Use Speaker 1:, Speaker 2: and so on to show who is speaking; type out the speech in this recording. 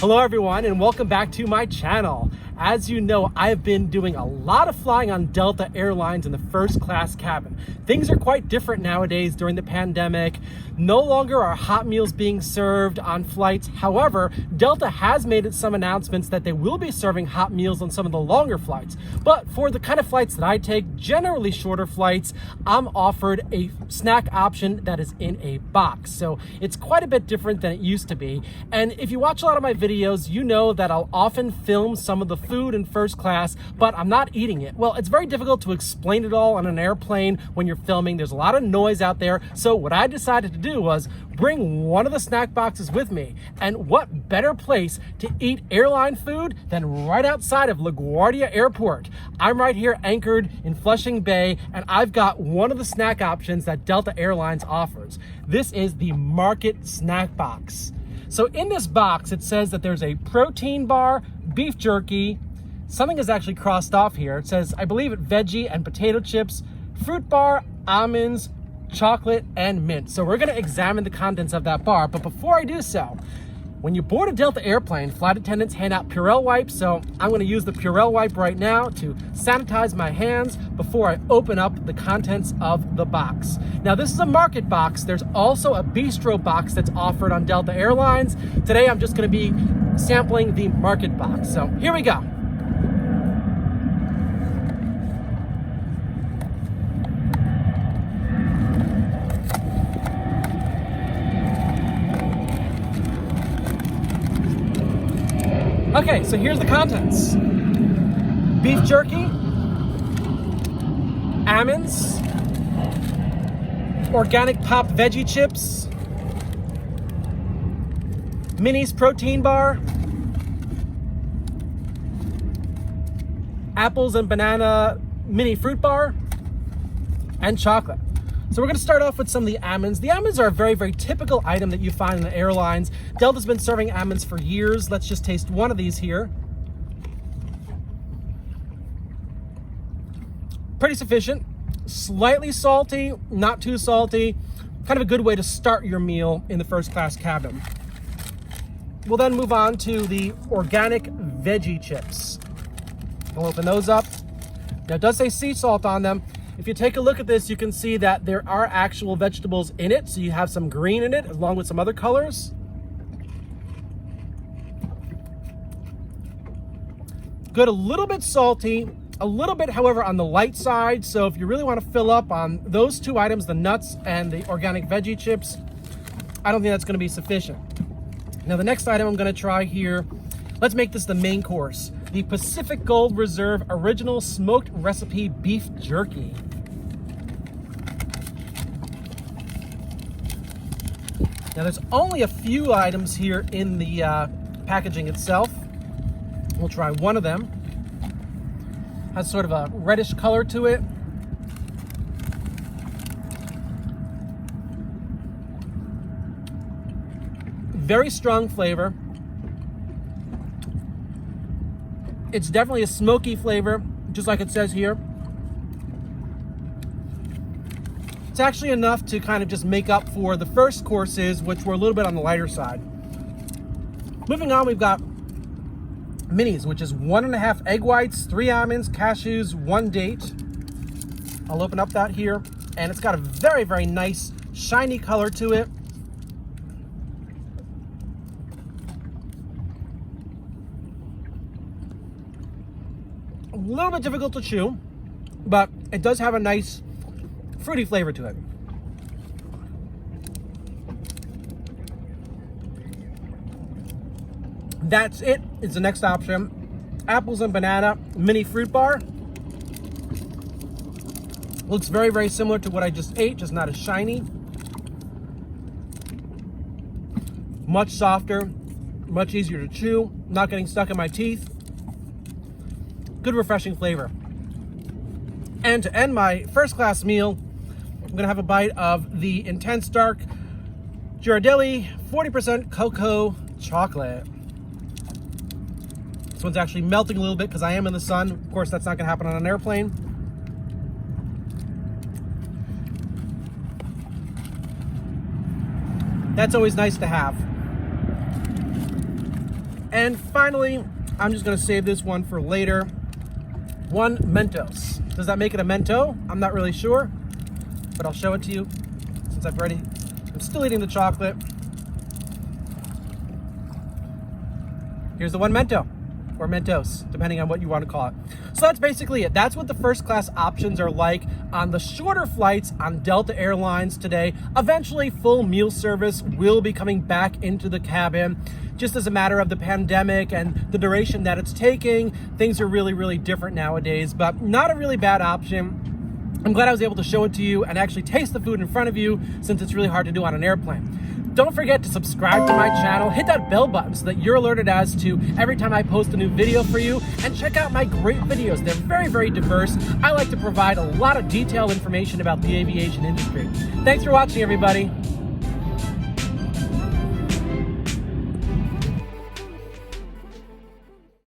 Speaker 1: Hello everyone, and welcome back to my channel. As you know, I've been doing a lot of flying on Delta Airlines in the first class cabin. Things are quite different nowadays during the pandemic. No longer are hot meals being served on flights. However, Delta has made some announcements that they will be serving hot meals on some of the longer flights. But for the kind of flights that I take, generally shorter flights, I'm offered a snack option that is in a box. So it's quite a bit different than it used to be. And if you watch a lot of my videos, you know that I'll often film some of the food in first class, but I'm not eating it. Well, it's very difficult to explain it all on an airplane when you're filming. There's a lot of noise out there. So what I decided to do was bring one of the snack boxes with me. And what better place to eat airline food than right outside of LaGuardia Airport. I'm right here anchored in Flushing Bay, and I've got one of the snack options that Delta Airlines offers. This is the Market Snack Box. So in this box, it says that there's a protein bar, beef jerky, something is actually crossed off here. It says, I believe it, veggie and potato chips, fruit bar, almonds, chocolate, and mint. So we're gonna examine the contents of that bar. But before I do so, when you board a Delta airplane, flight attendants hand out Purell wipes. So I'm gonna use the Purell wipe right now to sanitize my hands before I open up the contents of the box. Now this is a market box. There's also a bistro box that's offered on Delta Airlines. Today I'm just gonna be sampling the market box. So here we go. Okay, so here's the contents. Beef jerky, almonds, organic pop veggie chips, Minis protein bar, apples and banana mini fruit bar, and chocolate. So we're gonna start off with some of the almonds. The almonds are a very, very typical item that you find in the airlines. Delta's been serving almonds for years. Let's just taste one of these here. Pretty sufficient, slightly salty, not too salty. Kind of a good way to start your meal in the first class cabin. We'll then move on to the organic veggie chips. We'll open those up. Now it does say sea salt on them. If you take a look at this, you can see that there are actual vegetables in it. So you have some green in it along with some other colors. Good, a little bit salty, a little bit, however, on the light side. So if you really want to fill up on those two items, the nuts and the organic veggie chips, I don't think that's going to be sufficient. Now the next item I'm going to try here, let's make this the main course. The Pacific Gold Reserve Original Smoked Recipe Beef Jerky. Now there's only a few items here in the packaging itself. We'll try one of them. Has sort of a reddish color to it. Very strong flavor. It's definitely a smoky flavor, just like it says here. It's actually enough to kind of just make up for the first courses, which were a little bit on the lighter side. Moving on, we've got Minis, which is 1.5 egg whites, 3 almonds, cashews, 1 date. I'll open up that here, and it's got a very, very nice shiny color to it. A little bit difficult to chew, but it does have a nice fruity flavor to it. That's it. It's the next option. Apples and banana mini fruit bar. Looks very, very similar to what I just ate, just not as shiny. Much softer, much easier to chew, not getting stuck in my teeth. Good refreshing flavor. And to end my first class meal, I'm gonna have a bite of the Intense Dark Ghirardelli 40% cocoa chocolate. This one's actually melting a little bit because I am in the sun. Of course, that's not gonna happen on an airplane. That's always nice to have. And finally, I'm just gonna save this one for later. One Mentos. Does that make it a Mento? I'm not really sure, but I'll show it to you since I'm still eating the chocolate. Here's the one Mento, or Mentos, depending on what you want to call it. So that's basically it. That's what the first class options are like on the shorter flights on Delta Airlines today. Eventually, full meal service will be coming back into the cabin. Just as a matter of the pandemic and the duration that it's taking, things are really, really different nowadays, but not a really bad option. I'm glad I was able to show it to you and actually taste the food in front of you, since it's really hard to do on an airplane. Don't forget to subscribe to my channel, hit that bell button so that you're alerted as to every time I post a new video for you, and check out my great videos. They're very, very diverse. I like to provide a lot of detailed information about the aviation industry. Thanks for watching, everybody.